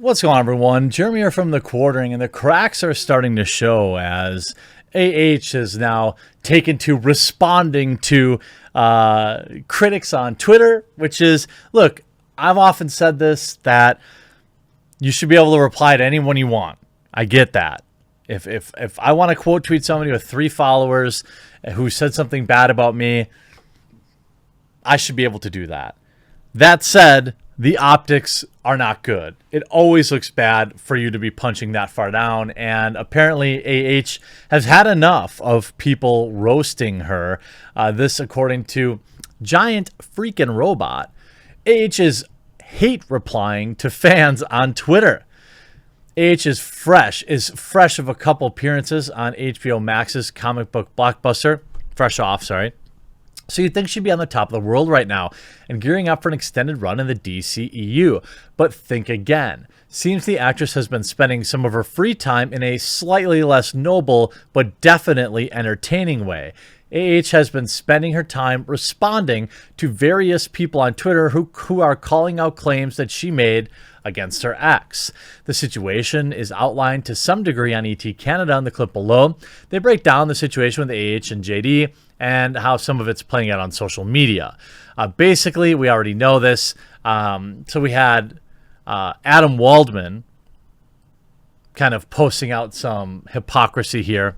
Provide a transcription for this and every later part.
What's going on, everyone? Jeremy here from The Quartering, and the cracks are starting to show as AH is now taken to responding to critics on Twitter, which is, look, I've often said this, that you should be able to reply to anyone you want. I get that. If I want to quote tweet somebody with 3 followers who said something bad about me, I should be able to do that. That said, the optics are not good. It always looks bad for you to be punching that far down, and apparently AH has had enough of people roasting her. This according to Giant Freaking Robot. AH is hate replying to fans on Twitter. AH is fresh of a couple appearances on HBO Max's comic book blockbuster. Fresh off, sorry. So you'd think she'd be on the top of the world right now and gearing up for an extended run in the DCEU. But think again. Seems the actress has been spending some of her free time in a slightly less noble but definitely entertaining way. AH has been spending her time responding to various people on Twitter who are calling out claims that she made against her ex. The situation is outlined to some degree on ET Canada in the clip below. They break down the situation with AH and JD and how some of it's playing out on social media. Basically, we already know this. So we had Adam Waldman kind of posting out some hypocrisy here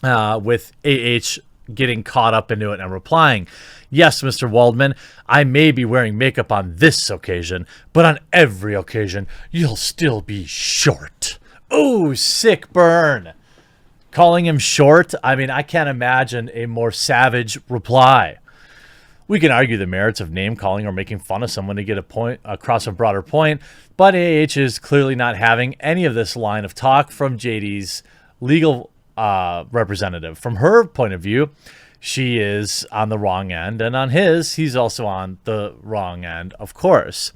with AH getting caught up into it and replying, "Yes, Mr. Waldman, I may be wearing makeup on this occasion, but on every occasion, you'll still be short." Ooh, sick burn. Calling him short? I mean, I can't imagine a more savage reply. We can argue the merits of name calling or making fun of someone to get a point across a broader point, but AH is clearly not having any of this line of talk from JD's legal representative. From her point of view, she is on the wrong end, and on his, he's also on the wrong end, of course.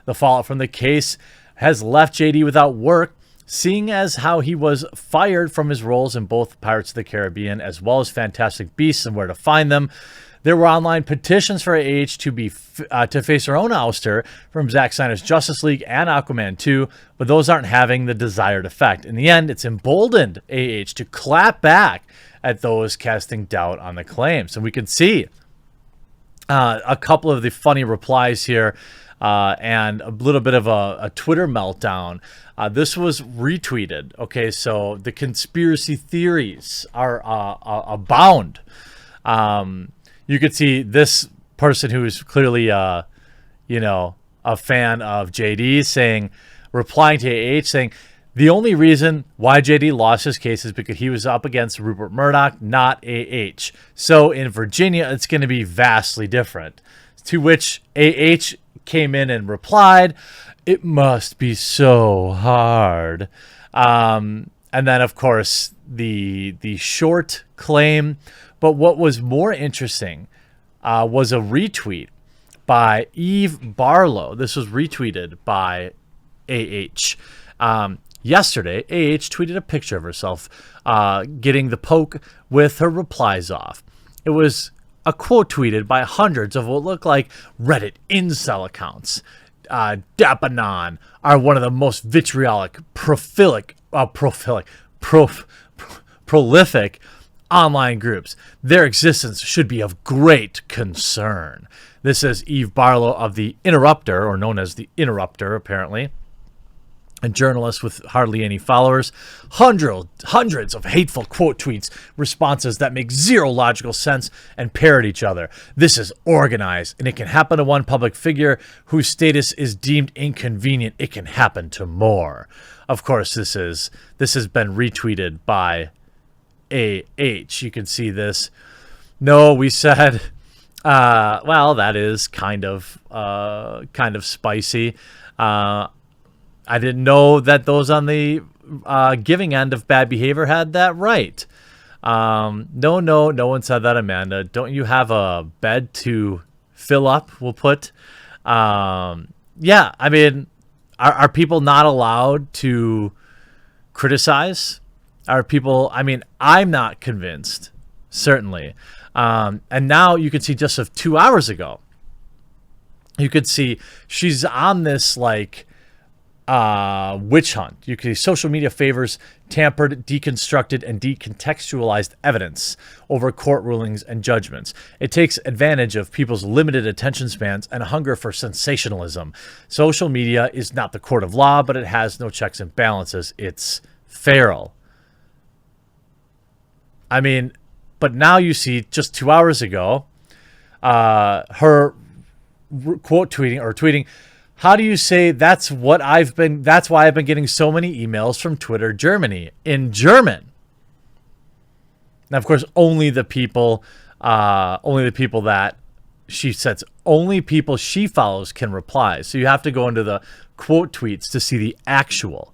The fallout from the case has left JD without work, seeing as how he was fired from his roles in both Pirates of the Caribbean as well as Fantastic Beasts and Where to Find Them. There were online petitions for AH to face her own ouster from Zack Snyder's Justice League and Aquaman 2, but those aren't having the desired effect. In the end, it's emboldened AH to clap back at those casting doubt on the claims. And we can see a couple of the funny replies here and a little bit of a Twitter meltdown. This was retweeted. Okay, so the conspiracy theories are abound. You could see this person who is clearly, a fan of JD replying to AH saying, the only reason why JD lost his case is because he was up against Rupert Murdoch, not AH. So in Virginia, it's going to be vastly different. To which AH came in and replied, "It must be so hard." And then, of course, the short claim. But what was more interesting was a retweet by Eve Barlow. This was retweeted by AH. Yesterday, AH tweeted a picture of herself getting the poke with her replies off. It was a quote tweeted by hundreds of what look like Reddit incel accounts. Dapanon are one of the most vitriolic, prolific online groups. Their existence should be of great concern. This is Eve Barlow of The Interrupter, or known as The Interrupter, apparently. A journalist with hardly any followers. Hundreds of hateful quote tweets, responses that make zero logical sense and parrot each other. This is organized, and it can happen to one public figure whose status is deemed inconvenient. It can happen to more. Of course, this has been retweeted by AH. You can see this. No, we said, well, that is kind of spicy. I didn't know that those on the giving end of bad behavior had that right. No one said that, Amanda. Don't you have a bed to fill up? We'll put. Yeah, I mean, are people not allowed to criticize? Are people? I mean, I'm not convinced. Certainly. And now you can see just of 2 hours ago, you could see she's on this like witch hunt. You can see social media favors tampered, deconstructed, and decontextualized evidence over court rulings and judgments. It takes advantage of people's limited attention spans and hunger for sensationalism. Social media is not the court of law, but it has no checks and balances. It's feral. I mean, but now you see just 2 hours ago, her quote tweeting, how do you say that's why I've been getting so many emails from Twitter Germany in German. Now, of course, only the people that she says, only people she follows can reply. So you have to go into the quote tweets to see the actual.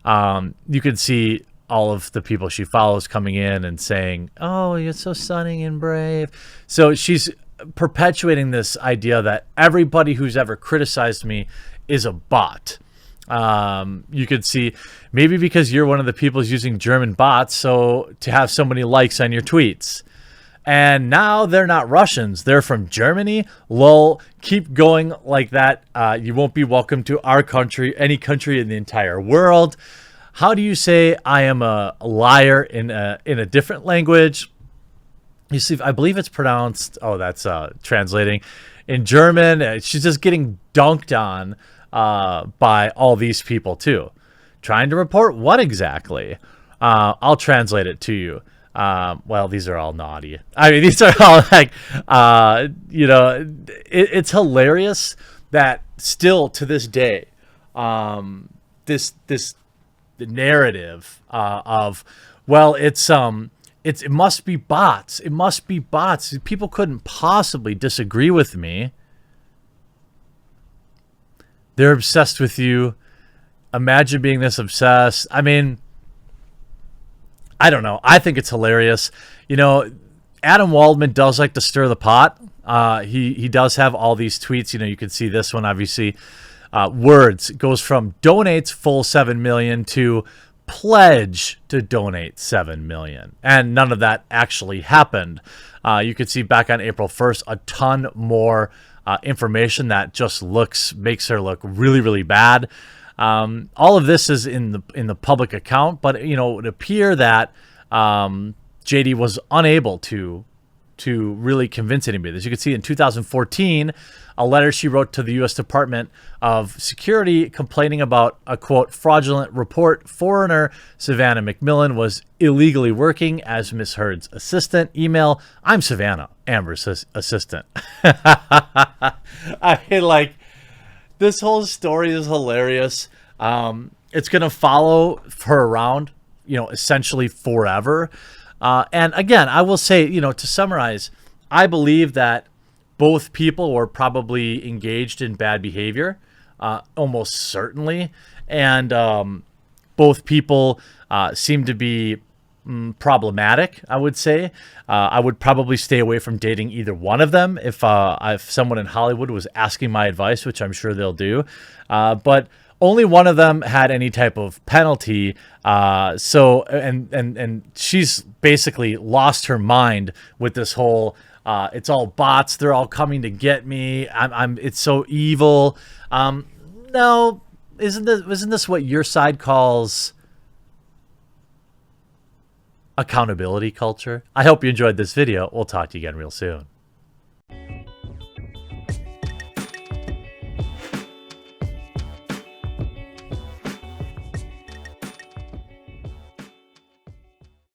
You can see all of the people she follows coming in and saying, oh, you're so stunning and brave. So she's perpetuating this idea that everybody who's ever criticized me is a bot. You could see maybe because you're one of the people who's using German bots, so to have so many likes on your tweets. And now they're not Russians. They're from Germany. Lol, keep going like that. You won't be welcome to our country, any country in the entire world. How do you say I am a liar in a different language? You see, I believe it's pronounced, oh, that's translating. In German, she's just getting dunked on by all these people, too. Trying to report what exactly? I'll translate it to you. Well, these are all naughty. I mean, these are all like, it's hilarious that still to this day, the narrative of, well, it must be bots. It must be bots. People couldn't possibly disagree with me. They're obsessed with you. Imagine being this obsessed. I mean, I don't know. I think it's hilarious. Adam Waldman does like to stir the pot. He does have all these tweets. You can see this one, obviously. Words goes from donates full 7 million to pledge to donate 7 million, and none of that actually happened. You could see back on April 1st a ton more information that just makes her look really, really bad. All of this is in the public account, but it would appear that JD was unable to really convince anybody. As you can see in 2014, a letter she wrote to the U.S. Department of Security complaining about a, quote, fraudulent report. Foreigner Savannah McMillan was illegally working as Miss Heard's assistant. Email, I'm Savannah, Amber's assistant. I mean, like, this whole story is hilarious. It's going to follow her around, essentially forever. And again, I will say, to summarize, I believe that both people were probably engaged in bad behavior, almost certainly. And both people seem to be problematic, I would say. I would probably stay away from dating either one of them if someone in Hollywood was asking my advice, which I'm sure they'll do. But only one of them had any type of penalty. So she's basically lost her mind with this whole, it's all bots. They're all coming to get me. It's so evil. No, isn't this what your side calls accountability culture? I hope you enjoyed this video. We'll talk to you again real soon.